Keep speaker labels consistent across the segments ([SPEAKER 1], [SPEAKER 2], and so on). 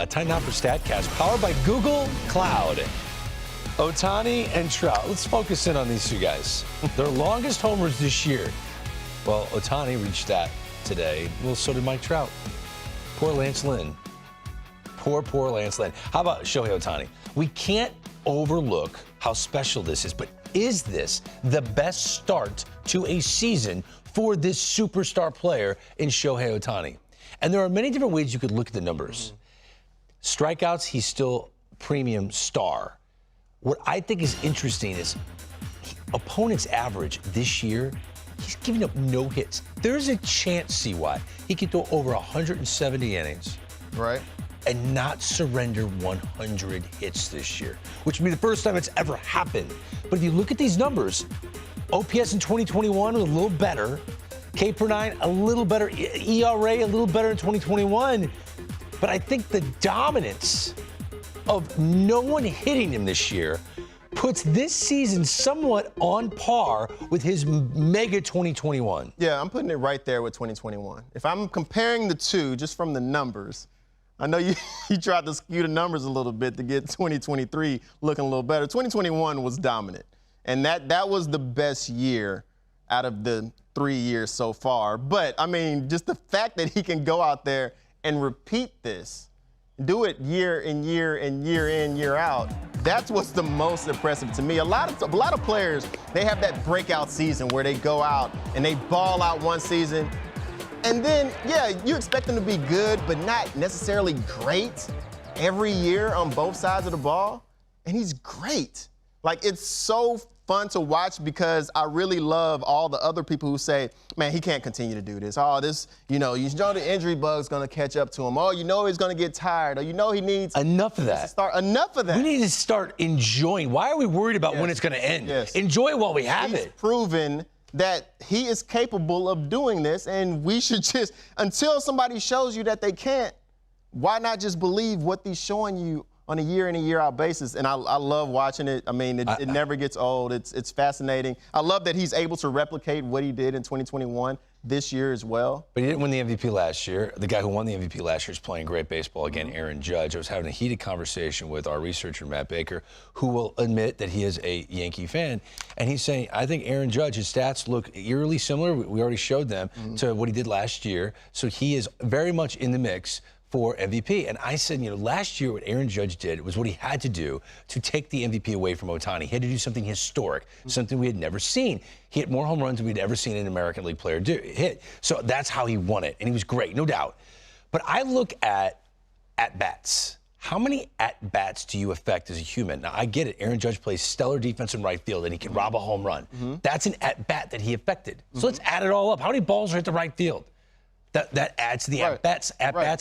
[SPEAKER 1] Time now for StatCast, powered by Google Cloud. Ohtani and Trout. Let's focus in on these two guys. Their longest homers this year. Well, Ohtani reached that today. Well, so did Mike Trout. Poor Lance Lynn. Poor Lance Lynn. How about Shohei Ohtani? We can't overlook how special this is, but is this the best start to a season for this superstar player in Shohei Ohtani? And there are many different ways you could look at the numbers. Strikeouts, he's still premium star. What I think is interesting is opponents' average this year, he's giving up no hits. There's a chance, CY, he could throw over 170 innings.
[SPEAKER 2] Right.
[SPEAKER 1] And not surrender 100 hits this year, which would be the first time it's ever happened. But if you look at these numbers, OPS in 2021 was a little better, K per nine a little better, ERA a little better in 2021. But I think the dominance of no one hitting him this year puts this season somewhat on par with his mega 2021.
[SPEAKER 2] Yeah, I'm putting it right there with 2021. If I'm comparing the two just from the numbers, I know you tried to skew the numbers a little bit to get 2023 looking a little better. 2021 was dominant, and that was the best year out of the 3 years so far. But, I mean, just the fact that he can go out there and repeat this, do it year in, year in, year out, that's what's the most impressive to me. A lot of players, they have that breakout season where they go out and they ball out one season, and then, yeah, you expect them to be good, but not necessarily great every year on both sides of the ball. And he's great. Like, it's so fun to watch because I really love all the other people who say, man, he can't continue to do this. Oh, you know the injury bug's going to catch up to him. Oh, you know he's going to get tired. Or you know he needs
[SPEAKER 1] enough of that.
[SPEAKER 2] Enough of that.
[SPEAKER 1] We need to start enjoying. Why are we worried about when it's going to end?
[SPEAKER 2] Yes.
[SPEAKER 1] Enjoy it while we have
[SPEAKER 2] He's
[SPEAKER 1] it.
[SPEAKER 2] Proven that he is capable of doing this, and we should just, until somebody shows you that they can't, why not just believe what he's showing you on a year in and year out basis? And I love watching it. I mean, it never gets old. It's fascinating. I love that he's able to replicate what he did in 2021 this year as well.
[SPEAKER 1] But he didn't win the MVP last year. The guy who won the MVP last year is playing great baseball again, Aaron Judge. I was having a heated conversation with our researcher, Matt Baker, who will admit that he is a Yankee fan. And he's saying, I think Aaron Judge, his stats look eerily similar. We already showed them to what he did last year. So he is very much in the mix for MVP. And I said, last year what Aaron Judge did was what he had to do to take the MVP away from Ohtani. He had to do something historic, something we had never seen. He hit more home runs than we'd ever seen an American League player hit. So that's how he won it, and he was great, no doubt. But I look at at-bats. How many at-bats do you affect as a human? Now, I get it. Aaron Judge plays stellar defense in right field, and he can rob a home run. That's an at-bat that he affected. So let's add it all up. How many balls are hit the right field? That adds to the at-bats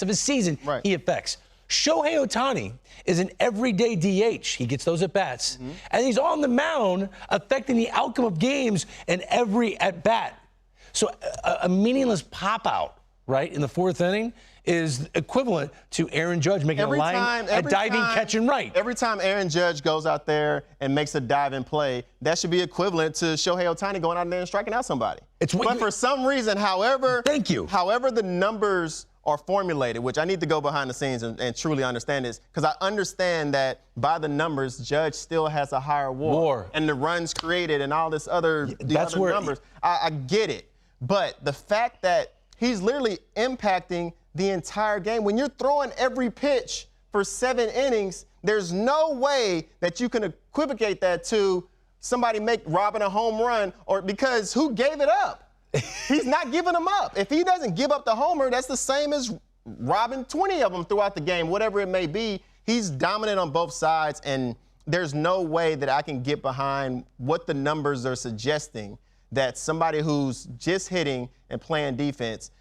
[SPEAKER 1] of his season he affects. Shohei Ohtani is an everyday DH. He gets those at-bats. And he's on the mound affecting the outcome of games in every at-bat. So a meaningless pop-out, right, in the fourth inning is equivalent to Aaron Judge making a diving catch and right.
[SPEAKER 2] Every time Aaron Judge goes out there and makes a diving play, that should be equivalent to Shohei Ohtani going out there and striking out somebody. But for some reason, however the numbers are formulated, which I need to go behind the scenes and truly understand this, because I understand that by the numbers, Judge still has a higher WAR. And the runs created and all this other numbers. I get it. But the fact that he's literally impacting the entire game. When you're throwing every pitch for 7 innings, there's no way that you can equivocate that to somebody robbing a home run, or because who gave it up? He's not giving them up. If he doesn't give up the homer, that's the same as robbing 20 of them throughout the game, whatever it may be. He's dominant on both sides, and there's no way that I can get behind what the numbers are suggesting that somebody who's just hitting and playing defense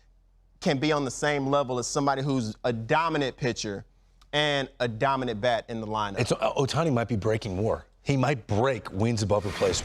[SPEAKER 2] can be on the same level as somebody who's a dominant pitcher and a dominant bat in the lineup.
[SPEAKER 1] Ohtani might be breaking more. He might break wins above replacement.